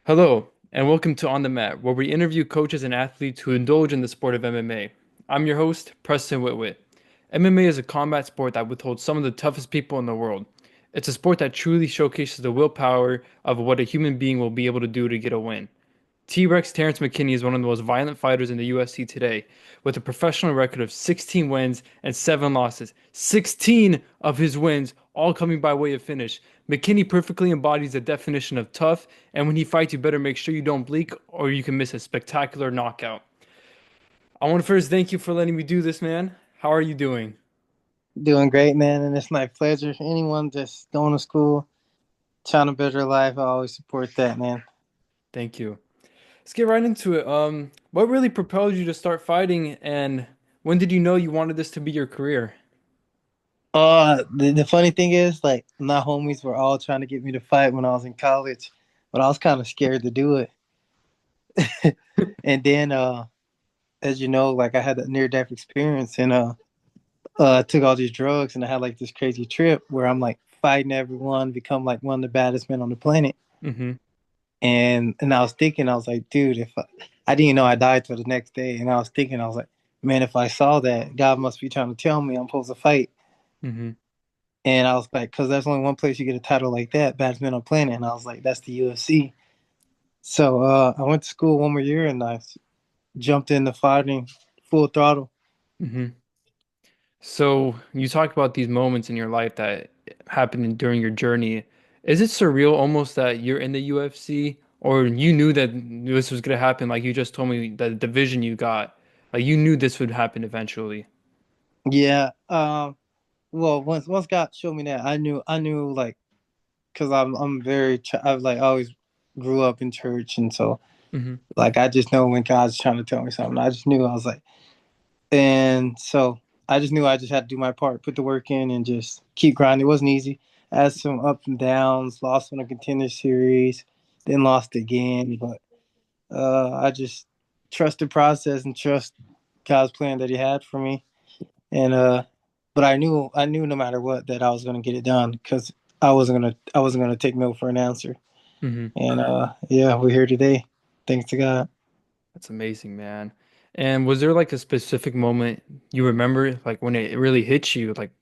Hello, and welcome to On the Mat, where we interview coaches and athletes who indulge in the sport of MMA. I'm your host, Preston Witwit. MMA is a combat sport that withholds some of the toughest people in the world. It's a sport that truly showcases the willpower of what a human being will be able to do to get a win. T-Rex Terrance McKinney is one of the most violent fighters in the UFC today, with a professional record of 16 wins and 7 losses. 16 of his wins, all coming by way of finish. McKinney perfectly embodies the definition of tough, and when he fights, you better make sure you don't blink or you can miss a spectacular knockout. I want to first thank you for letting me do this, man. How are you doing? Doing great, man, and it's my pleasure. Anyone just going to school, trying to better their life, I always support that, man. Thank you. Let's get right into it. What really propelled you to start fighting, and when did you know you wanted this to be your career? The funny thing is, like, my homies were all trying to get me to fight when I was in college, but I was kind of scared to do it. And then, as you know, like, I had a near-death experience, and I took all these drugs, and I had like this crazy trip where I'm like fighting everyone, become like one of the baddest men on the planet. Mm-hmm. And I was thinking, I was like, dude, if I didn't know I died till the next day, and I was thinking, I was like, man, if I saw that, God must be trying to tell me I'm supposed to fight. Mm-hmm. And I was like, because there's only one place you get a title like that, baddest man on the planet, and I was like, that's the UFC. So I went to school one more year, and I jumped into fighting full throttle. Mm-hmm. So you talk about these moments in your life that happened during your journey. Is it surreal almost that you're in the UFC or you knew that this was gonna happen? Like you just told me that the division you got, like you knew this would happen eventually. Yeah. Well, once God showed me that, I knew like, because I'm very I've like always grew up in church, and so Hmm. like I just know when God's trying to tell me something. I just knew I was like, and so I just knew I just had to do my part, put the work in, and just keep grinding. It wasn't easy. I had some ups and downs. Lost on a contender series, then lost again. But I just trust the process and trust God's plan that He had for me. And but I knew no matter what that I was gonna get it done because I wasn't gonna take no for an answer. Hmm. And yeah, we're here today. Thanks to God. That's amazing, man. And was there like a specific moment you remember, like when it really hit you, like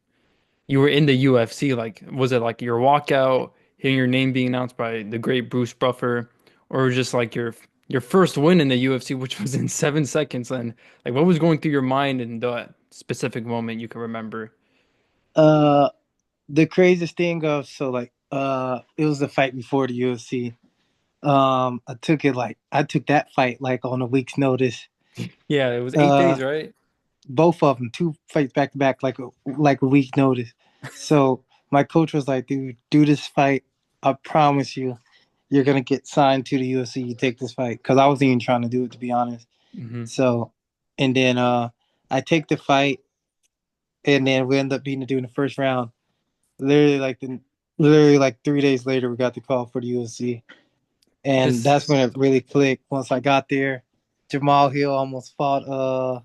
you were in the UFC? Like, was it like your walkout, hearing your name being announced by the great Bruce Buffer, or just like your first win in the UFC, which was in 7 seconds? And like, what was going through your mind in that specific moment you can remember? Uh, the craziest thing of so like it was the fight before the UFC. I took that fight like on a week's notice. Yeah, it was eight Uh, days, right? both of them, two fights back to back, like a week notice. So my coach was like, "Dude, do this fight. I promise you, you're gonna get signed to the UFC. You take this fight." Because I wasn't even trying to do it, to be honest. Hmm. So, and then I take the fight, and then we end up beating the dude in the first round. Literally like the literally like 3 days later, we got the call for the UFC, and This, that's when it really clicked. Once I got there, Jamal Hill almost fought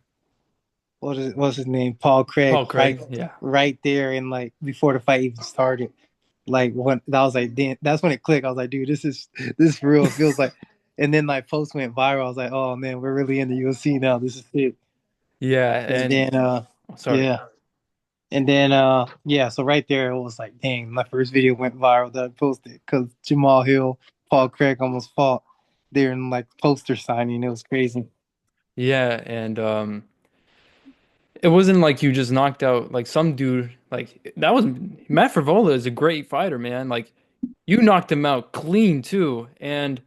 what's his name, Paul Craig, Paul Craig. Yeah. right there, and like before the fight even started. Like when that was like, damn, that's when it clicked. I was like, dude, this is real. It feels like, and then like post went viral. I was like, oh man, we're really in the UFC now. This is it. Yeah, And and then oh, sorry. yeah, and then yeah. So right there, it was like, dang, my first video went viral that I posted because Jamal Hill, Paul Craig almost fought there in like poster signing. It was crazy. Yeah, and it wasn't like you just knocked out like some dude. Like that was Matt Frevola is a great fighter, man. Like you knocked him out clean too. And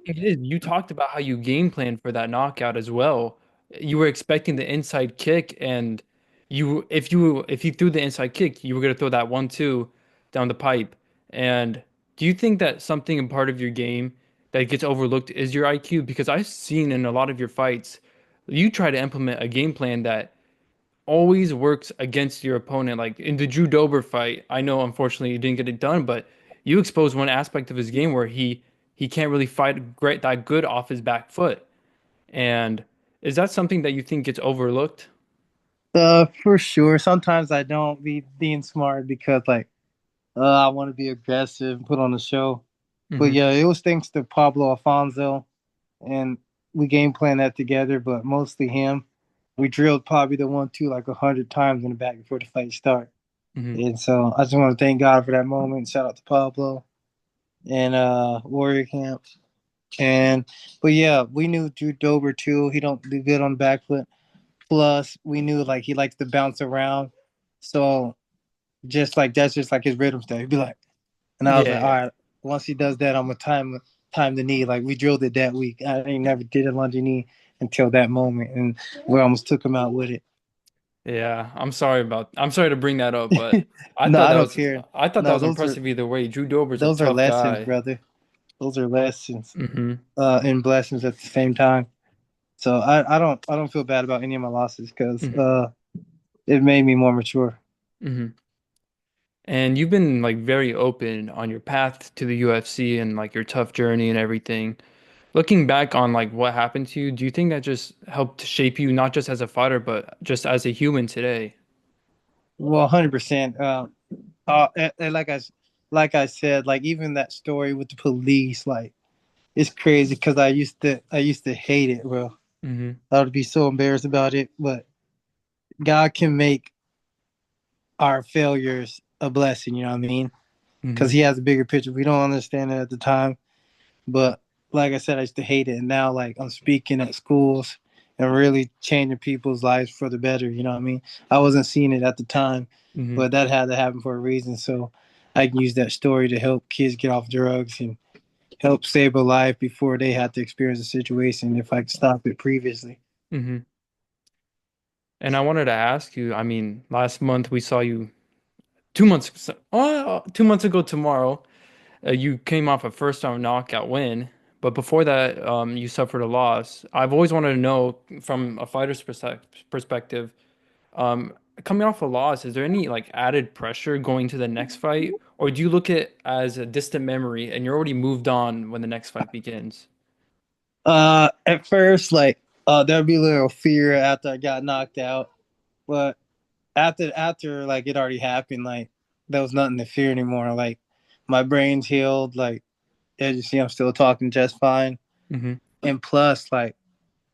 it is, you talked about how you game planned for that knockout as well. You were expecting the inside kick, and if you threw the inside kick, you were gonna throw that 1-2 down the pipe. And do you think that something in part of your game that gets overlooked is your IQ? Because I've seen in a lot of your fights, you try to implement a game plan that always works against your opponent. Like in the Drew Dober fight, I know unfortunately you didn't get it done, but you exposed one aspect of his game where he can't really fight great that good off his back foot. And is that something that you think gets overlooked? For sure. Sometimes I don't be being smart because like I want to be aggressive, put on a show. But Hmm. yeah, it was thanks to Pablo Alfonso, and we game planned that together, but mostly him. We drilled probably the 1-2 like 100 times in the back before the fight start. Hmm. And so I just want to thank God for that moment. Shout out to Pablo and Warrior Camp. And but yeah, we knew Drew Dober too. He don't do good on the back foot. Plus, we knew like he likes to bounce around. So just like that's just like his rhythm stuff. He'd be like, and I was like, all Yeah. right, once he does that, I'm gonna time the knee. Like we drilled it that week. I ain't never did a lunge knee until that moment, and we almost took him out with it. Yeah. I'm sorry to bring that up, but No, I don't care. I thought that No, was impressive either way. Drew Dober's a those are tough lessons, guy. brother. Those are lessons, Hmm. and blessings at the same time. So I don't feel bad about any of my losses because Hmm. it made me more mature. Hmm. And you've been like very open on your path to the UFC and like your tough journey and everything. Looking back on like what happened to you, do you think that just helped shape you not just as a fighter, but just as a human today? Well, 100%. And like I said, like even that story with the police, like it's crazy because I used to hate it, bro. Hmm. I would be so embarrassed about it, but God can make our failures a blessing. You know what I mean? Because Hmm. He has a bigger picture. We don't understand it at the time, but like I said, I used to hate it, and now like I'm speaking at schools and really changing people's lives for the better. You know what I mean? I wasn't seeing it at the time, Hmm. but that had to happen for a reason. So I can use that story to help kids get off drugs and help save a life before they had to experience a situation if I could stop it previously. Hmm. And I wanted to ask you, I mean, last month we saw you 2 months, 2 months ago tomorrow, you came off a first round knockout win, but before that, you suffered a loss. I've always wanted to know from a fighter's perspective, um, coming off a loss, is there any like added pressure going to the next fight, or do you look at it as a distant memory and you're already moved on when the next fight begins? At first, like, there'd be a little fear after I got knocked out, but after like it already happened, like there was nothing to fear anymore. Like my brain's healed. Like as you see, I'm still talking just fine. Hmm. And plus, like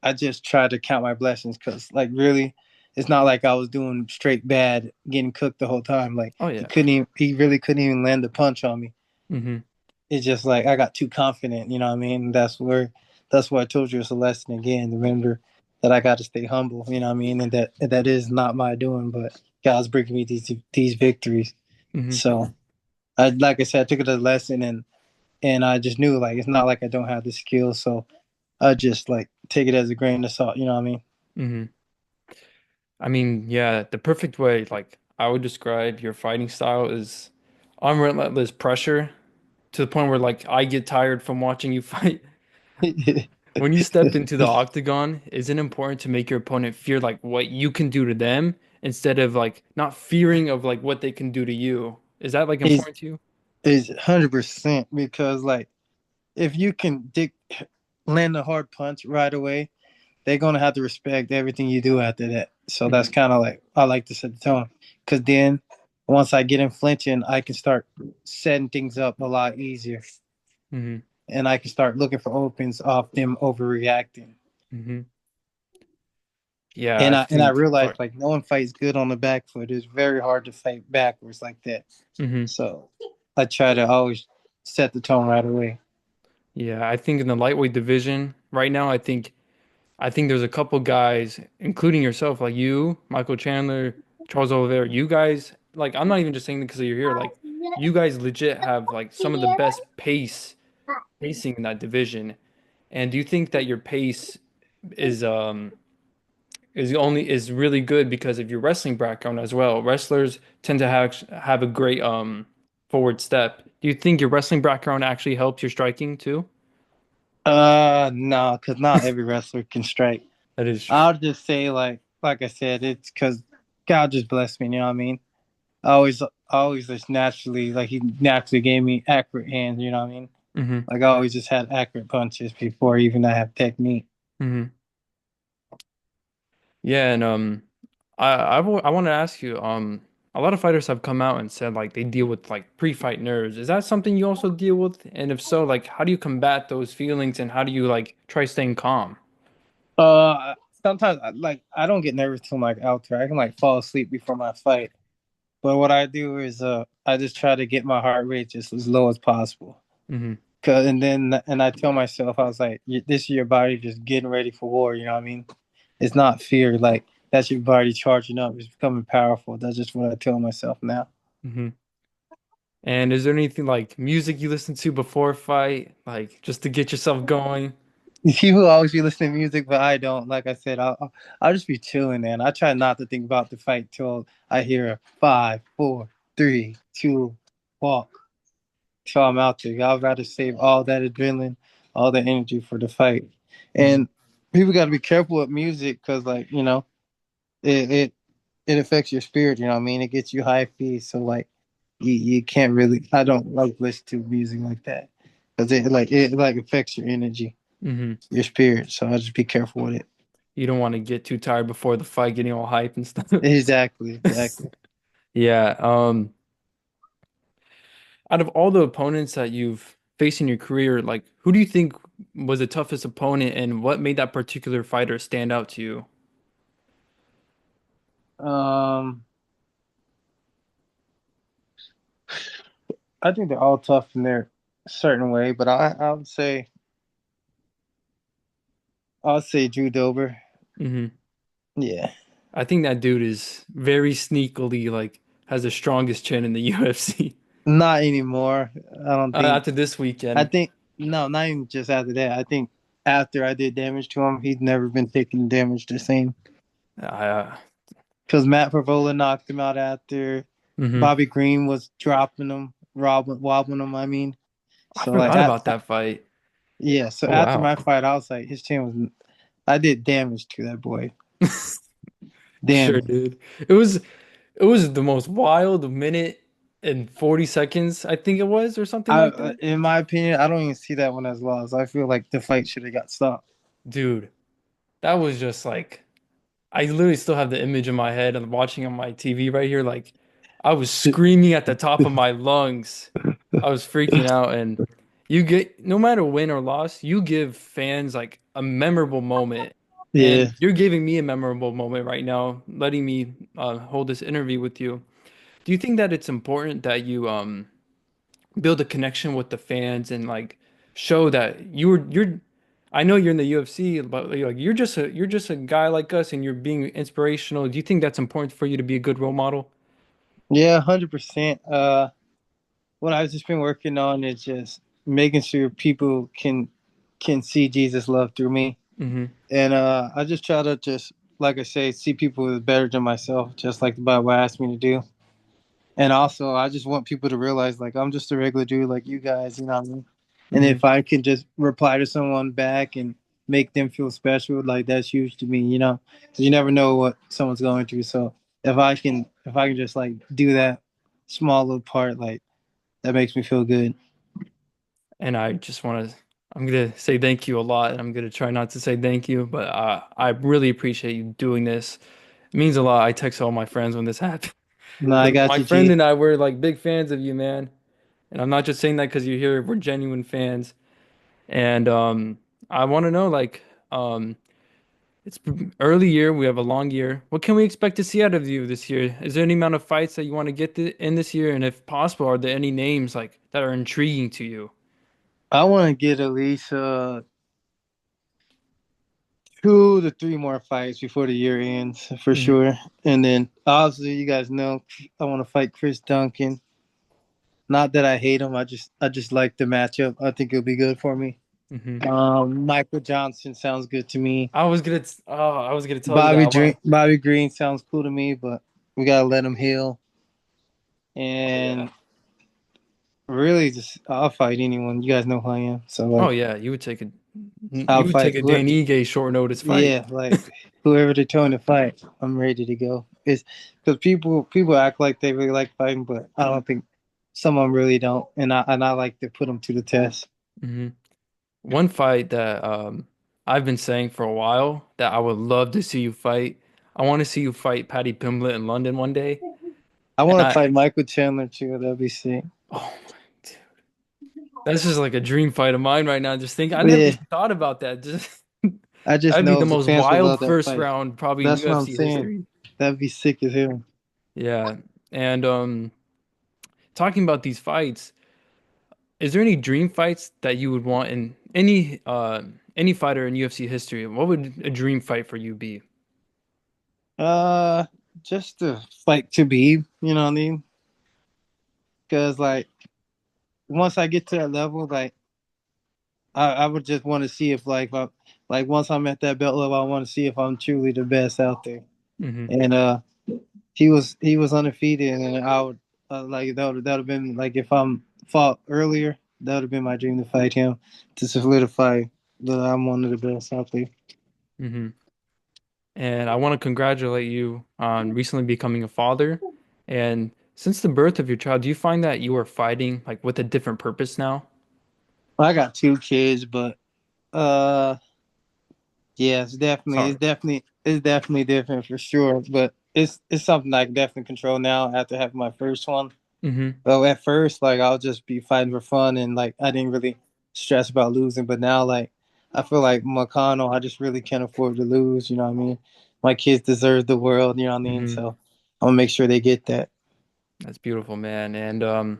I just tried to count my blessings because, like, really, it's not like I was doing straight bad, getting cooked the whole time. Like Oh yeah. he really couldn't even land a punch on me. Hmm. It's just like I got too confident. You know what I mean? That's why I told you it's a lesson again. Remember that I got to stay humble. You know what I mean? And that is not my doing, but God's bringing me these victories. Hmm. So I, like I said, I took it as a lesson, and I just knew like it's not like I don't have the skills. So I just like take it as a grain of salt. You know what I mean? Hmm. I mean, yeah, the perfect way, like I would describe your fighting style is unrelentless pressure to the point where like I get tired from watching you fight. When you step into the octagon, is it important to make your opponent fear like what you can do to them instead of like not fearing of like what they can do to you? Is that like is important to you? is 100% because like if you can land a hard punch right away, they're gonna have to respect everything you do after that. So that's Hmm. kind of like I like to set the tone because then once I get in flinching, I can start setting things up a lot easier, Hmm. and I can start looking for opens off them overreacting. Hmm. Yeah, And I I think. Sorry. realized like no one fights good on the back foot. It's very hard to fight backwards like that. Hmm. So I try to always set the tone right away. Yeah, I think in the lightweight division right now, I think there's a couple guys, including yourself, like you, Michael Chandler, Charles Oliveira. You guys, like, I'm not even just saying because you're here. Like, you guys legit have like some of the best pacing in that division. And do you think that your pace is is really good because of your wrestling background as well? Wrestlers tend to have a great forward step. Do you think your wrestling background actually helps your striking too? No, because not every wrestler can strike. That is true. I'll just say like I said, it's because God just blessed me. You know what I mean? I always just naturally like He naturally gave me accurate hands. You know what I mean? Hmm. Like I always just had accurate punches before even I have technique. Hmm. Yeah, and I want to ask you, a lot of fighters have come out and said like they deal with like pre-fight nerves. Is that something you also deal with? And if so, like how do you combat those feelings and how do you like try staying calm? Sometimes like I don't get nervous till like after. I can like fall asleep before my fight. But what I do is I just try to get my heart rate just as low as possible. Hmm. Cause and I tell myself I was like, this is your body just getting ready for war. You know what I mean? It's not fear. Like that's your body charging up. It's becoming powerful. That's just what I tell myself now. Hmm. And is there anything like music you listen to before a fight, like just to get yourself going? People always be listening to music, but I don't. Like I said, I'll just be chilling, man. I try not to think about the fight till I hear a five, four, three, two, walk. Till I'm out there. I'd rather save all that adrenaline, all the energy for the fight. Hmm. And people got to be careful with music because, like, it, it it affects your spirit. You know what I mean? It gets you high fees. So like, you can't really. I don't like listen to music like that because it affects your energy, Hmm. your spirit. So I just be careful with it. You don't want to get too tired before the fight, getting all hype and stuff. Exactly, exactly. Yeah. Out of all the opponents that you've faced in your career, like who do you think was the toughest opponent and what made that particular fighter stand out to you? Um, I think they're all tough in their certain way, but I'll say Drew Dober. Hmm. Yeah. I think that dude is very sneakily like has the strongest chin in the UFC. Not anymore. I don't think. After this I weekend, think no, not even just after that. I think after I did damage to him, he's never been taking damage the same. uh, Because Matt Favola knocked him out after hmm. Bobby Green was dropping him, wobbling him. I mean, I so like forgot about that fight. yeah. So Oh after wow. my fight, I was like, his chin was. I did damage to that boy. Sure, Damage. dude. It was the most wild minute and 40 seconds, I think it was, or something like that. In my opinion, I don't even see that one as lost. I feel like the fight should have got stopped. Dude, that was just like I literally still have the image in my head and watching on my TV right here. Like I was screaming at the top of my lungs. I was freaking out. And you get, no matter win or loss, you give fans like a memorable moment. Yeah. And you're giving me a memorable moment right now, letting me hold this interview with you. Do you think that it's important that you build a connection with the fans and like show that you're I know you're in the UFC, but like you're just a guy like us and you're being inspirational. Do you think that's important for you to be a good role model? Yeah, 100%. What I've just been working on is just making sure people can see Jesus' love through me, Hmm. and I just try to just like I say, see people as better than myself, just like the Bible asked me to do. And also, I just want people to realize like I'm just a regular dude like you guys, you know what I mean? And Hmm. if I can just reply to someone back and make them feel special, like that's huge to me, you know, because you never know what someone's going through. So if I can just like do that small little part, like that makes me feel good. And I just want to I'm gonna say thank you a lot, and I'm gonna try not to say thank you, but I really appreciate you doing this. It means a lot. I text all my friends when this happens. No, I 'Cause got my you, friend G. and I were like big fans of you, man. And I'm not just saying that because you're here. We're genuine fans. And I want to know, like, it's early year. We have a long year. What can we expect to see out of you this year? Is there any amount of fights that you want to get in this year? And if possible, are there any names like that are intriguing to you? I want to get at least 2 to 3 more fights before the year ends for Hmm. sure. And then obviously, you guys know I want to fight Chris Duncan. Not that I hate him. I just like the matchup. I think it'll be good for me. Hmm. Michael Johnson sounds good to me. I was gonna tell you that. I want. Bobby Green sounds cool to me, but we gotta let him heal. Yeah. And really, just I'll fight anyone. You guys know who I am, so Oh like yeah, you would take a I'll you would fight take a who. Dan Ige short notice fight. Yeah, like whoever they're trying to fight, I'm ready to go. It's because people act like they really like fighting, but I don't think some of them really don't, and I like to put them to the test. Hmm. One fight that I've been saying for a while that I would love to see you fight. I want to see you fight Paddy Pimblett in London one day. I And want to fight Michael Chandler too. That'd be sick. oh my, dude, that's just like a dream fight of mine right now. Just think, I never Yeah, even thought about that. Just I just that'd be know the the most fans would wild love that first fight. round probably in That's what I'm UFC saying. history. That'd be sick as hell. Yeah. And talking about these fights, is there any dream fights that you would want in any fighter in UFC history? What would a dream fight for you be? Uh, just to fight to be, you know what I mean? Because like once I get to that level, like I would just want to see if like once I'm at that belt level, I want to see if I'm truly the best out there. Hmm. And he was undefeated, and I would like that would have been like if I'm fought earlier, that would have been my dream to fight him to solidify that I'm one of the best out there. Hmm. And I want to congratulate you on recently becoming a father. And since the birth of your child, do you find that you are fighting like with a different purpose now? I got two kids, but uh yeah, Sorry. it's definitely different for sure. But it's something I can definitely control now after having my first one. Hmm. Well, at first, like I'll just be fighting for fun, and like I didn't really stress about losing. But now, like I feel like McConnell, I just really can't afford to lose. You know what I mean? My kids deserve the world. You know what I mean? Hmm. So I'm gonna make sure they get that. That's beautiful, man. And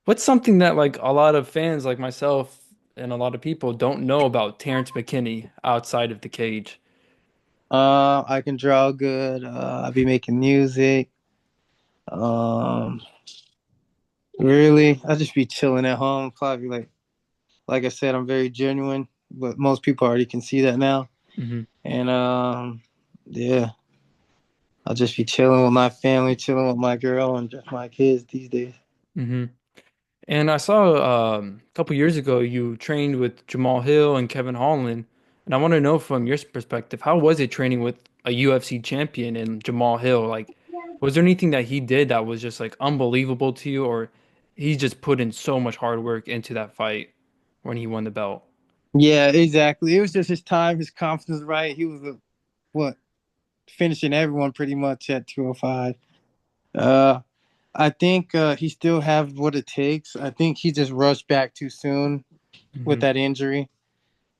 what's something that like a lot of fans like myself and a lot of people don't know about Terrance McKinney outside of the cage? I can draw good. I'll be making music. Um, really, I just be chilling at home. Probably like I said, I'm very genuine, but most people already can see that now. Hmm. And yeah, I'll just be chilling with my family, chilling with my girl, and just my kids these days. Hmm. And I saw a couple years ago you trained with Jamal Hill and Kevin Holland, and I want to know from your perspective, how was it training with a UFC champion and Jamal Hill? Like, was there anything that he did that was just like unbelievable to you, or he just put in so much hard work into that fight when he won the belt? Yeah, exactly. It was just his time, his confidence, right? He was what finishing everyone pretty much at 205. Uh, I think he still have what it takes. I think he just rushed back too soon with Hmm. that injury.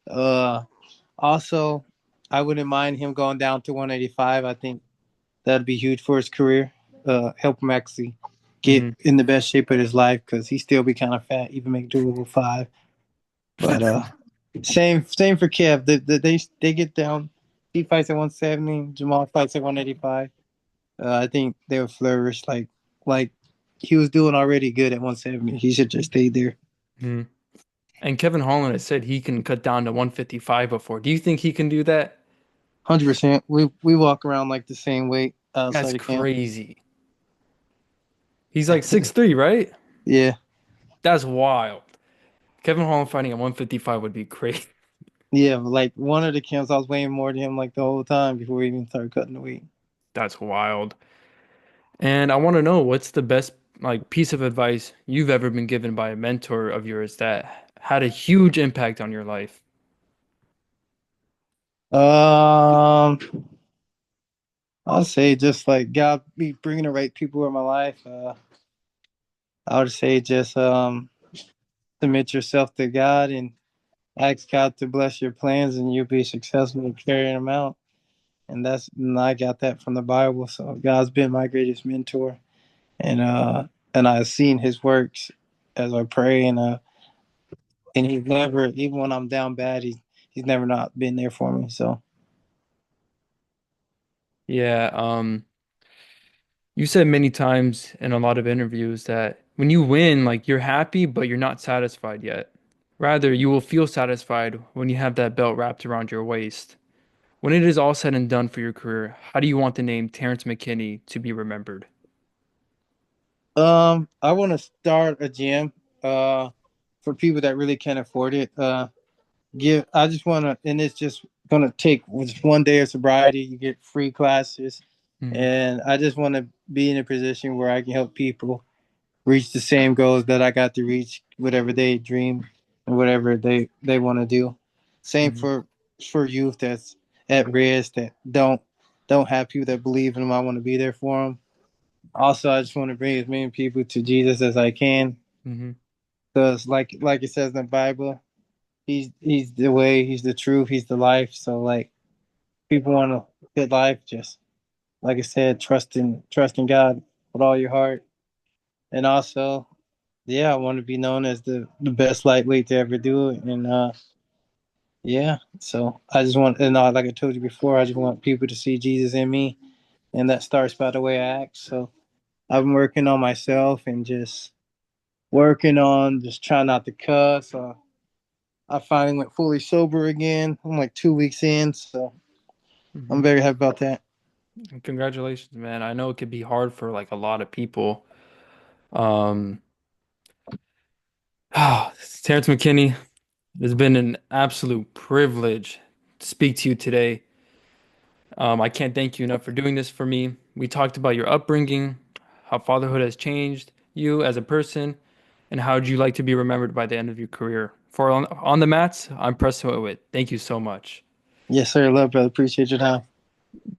Uh, Also, I wouldn't mind him going down to 185. I think that'd be huge for his career. Help him actually get Hmm. in the best shape of his life because he still be kind of fat, even make doable five. But same for Kev. They get down. He fights at 170. Jamal fights at 185. I think they would flourish like he was doing already good at 170. He should just stay there. Hmm. And Kevin Holland has said he can cut down to 155 before. Do you think he can do that? 100%. We walk around like the same weight That's outside of camp. crazy. He's like 6'3", right? Yeah, That's wild. Kevin Holland fighting at 155 would be great. yeah. Like one of the camps, I was weighing more than him like the whole time before we even started cutting the weight. That's wild. And I want to know what's the best like piece of advice you've ever been given by a mentor of yours that had a huge impact on your life. Um, I'll say just like God be bringing the right people in my life. I would say just submit yourself to God and ask God to bless your plans, and you'll be successful in carrying them out. And I got that from the Bible. So God's been my greatest mentor, and and I've seen His works as I pray, and He's never, even when I'm down bad, He's never not been there for me. So Yeah, you said many times in a lot of interviews that when you win, like you're happy, but you're not satisfied yet. Rather, you will feel satisfied when you have that belt wrapped around your waist. When it is all said and done for your career, how do you want the name Terrance McKinney to be remembered? I want to start a gym for people that really can't afford it. Give I just want to, and it's just gonna take just one day of sobriety. You get free classes, Hmm. and I just want to be in a position where I can help people reach the same goals that I got to reach, whatever they dream and whatever they want to do. Same Hmm. for youth that's at risk that don't have people that believe in them. I want to be there for them. Also, I just want to bring as many people to Jesus as I can, Hmm. because like it says in the Bible, he's the way, he's the truth, he's the life. So like people want a good life, just like I said, trust in God with all your heart. And also, yeah, I want to be known as the best lightweight to ever do it. And yeah, so I just want, and like I told you before, I just want people to see Jesus in me, and that starts by the way I act. So I've been working on myself and just working on just trying not to cuss. I finally went fully sober again. I'm like 2 weeks in, so I'm Hmm. very happy about that. Congratulations, man. I know it could be hard for like a lot of people. Um, Terrance McKinney, it's been an absolute privilege to speak to you today. I can't thank you enough for doing this for me. We talked about your upbringing, how fatherhood has changed you as a person, and how would you like to be remembered by the end of your career. For on the mats, I'm Preston Witwit. Thank you so much. Yes, sir. Love, brother. Appreciate your time.